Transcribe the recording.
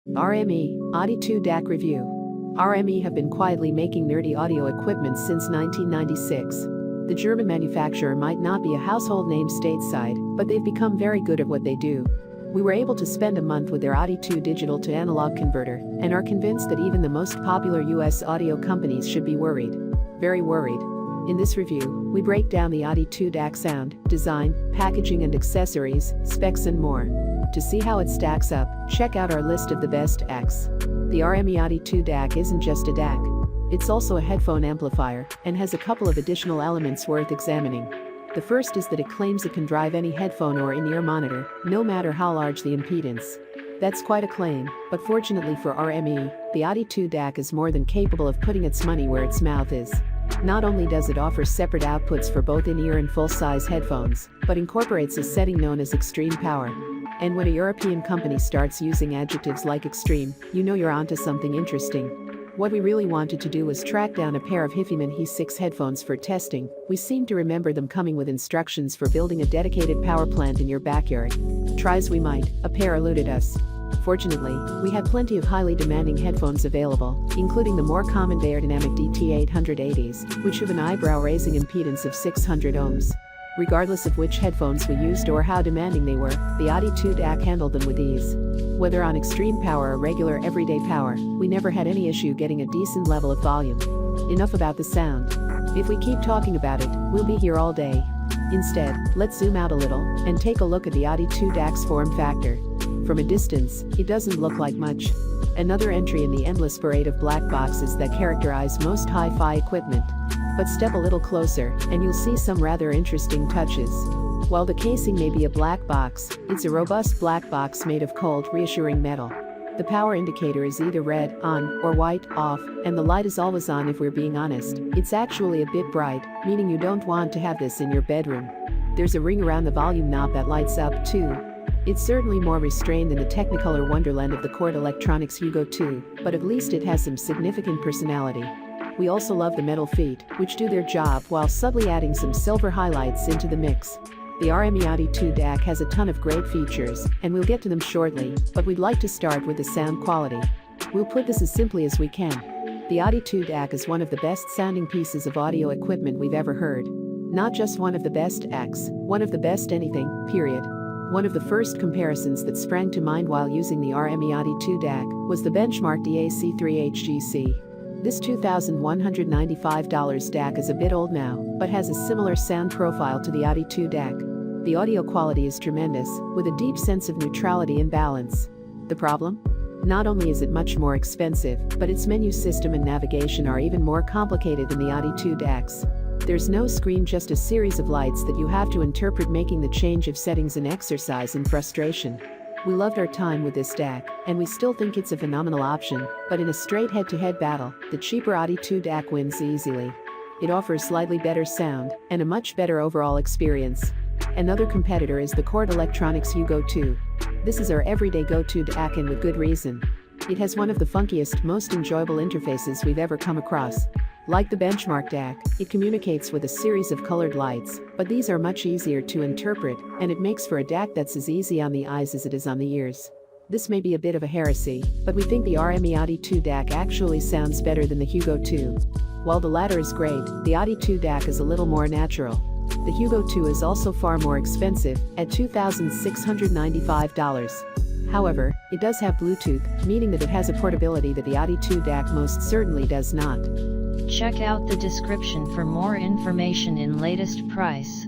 RME ADI-2 DAC Review. RME have been quietly making nerdy audio equipment since 1996. The German manufacturer might not be a household name stateside, but they've become very good at what they do. We were able to spend a month with their ADI-2 digital to analog converter, and are convinced that even the most popular US audio companies should be worried. Very worried. In this review, we break down the ADI-2 DAC sound, design, packaging and accessories, specs and more. To see how it stacks up, check out our list of the best DACs. The RME ADI-2 DAC isn't just a DAC. It's also a headphone amplifier, and has a couple of additional elements worth examining. The first is that it claims it can drive any headphone or in-ear monitor, no matter how large the impedance. That's quite a claim, but fortunately for RME, the ADI-2 DAC is more than capable of putting its money where its mouth is. Not only does it offer separate outputs for both in-ear and full-size headphones, but incorporates a setting known as extreme power. And when a European company starts using adjectives like extreme, you know you're onto something interesting. What we really wanted to do was track down a pair of Hifyman He6 headphones for testing. We seem to remember them coming with instructions for building a dedicated power plant in your backyard. Try as we might, a pair eluded us. Fortunately, we had plenty of highly demanding headphones available, including the more common Beyerdynamic DT880s, which have an eyebrow-raising impedance of 600 ohms. Regardless of which headphones we used or how demanding they were, the ADI-2 DAC handled them with ease. Whether on extreme power or regular everyday power, we never had any issue getting a decent level of volume. Enough about the sound. If we keep talking about it, we'll be here all day. Instead, let's zoom out a little and take a look at the ADI-2 DAC's form factor. From a distance, it doesn't look like much. Another entry in the endless parade of black boxes that characterize most hi-fi equipment. But step a little closer, and you'll see some rather interesting touches. While the casing may be a black box, it's a robust black box made of cold, reassuring metal. The power indicator is either red, on, or white, off, and the light is always on if we're being honest. It's actually a bit bright, meaning you don't want to have this in your bedroom. There's a ring around the volume knob that lights up, too. It's certainly more restrained than the Technicolor wonderland of the Chord Electronics Hugo 2, but at least it has some significant personality. We also love the metal feet, which do their job while subtly adding some silver highlights into the mix. The RME ADI-2 DAC has a ton of great features, and we'll get to them shortly, but we'd like to start with the sound quality. We'll put this as simply as we can. The ADI-2 DAC is one of the best sounding pieces of audio equipment we've ever heard. Not just one of the best DACs, one of the best anything, period. One of the first comparisons that sprang to mind while using the RME ADI-2 DAC was the benchmark DAC3HGC. This $2,195 DAC is a bit old now, but has a similar sound profile to the ADI-2 DAC. The audio quality is tremendous, with a deep sense of neutrality and balance. The problem? Not only is it much more expensive, but its menu system and navigation are even more complicated than the ADI-2 DACs. There's no screen, just a series of lights that you have to interpret, making the change of settings an exercise in frustration. We loved our time with this DAC, and we still think it's a phenomenal option, but in a straight head-to-head battle, the cheaper ADI-2 DAC wins easily. It offers slightly better sound, and a much better overall experience. Another competitor is the Chord Electronics Hugo 2. This is our everyday go-to DAC, and with good reason. It has one of the funkiest, most enjoyable interfaces we've ever come across. Like the benchmark DAC, it communicates with a series of colored lights, but these are much easier to interpret, and it makes for a DAC that's as easy on the eyes as it is on the ears. This may be a bit of a heresy, but we think the RME ADI-2 DAC actually sounds better than the Hugo 2. While the latter is great, the ADI-2 DAC is a little more natural. The Hugo 2 is also far more expensive, at $2,695. However, it does have Bluetooth, meaning that it has a portability that the ADI-2 DAC most certainly does not. Check out the description for more information in latest price.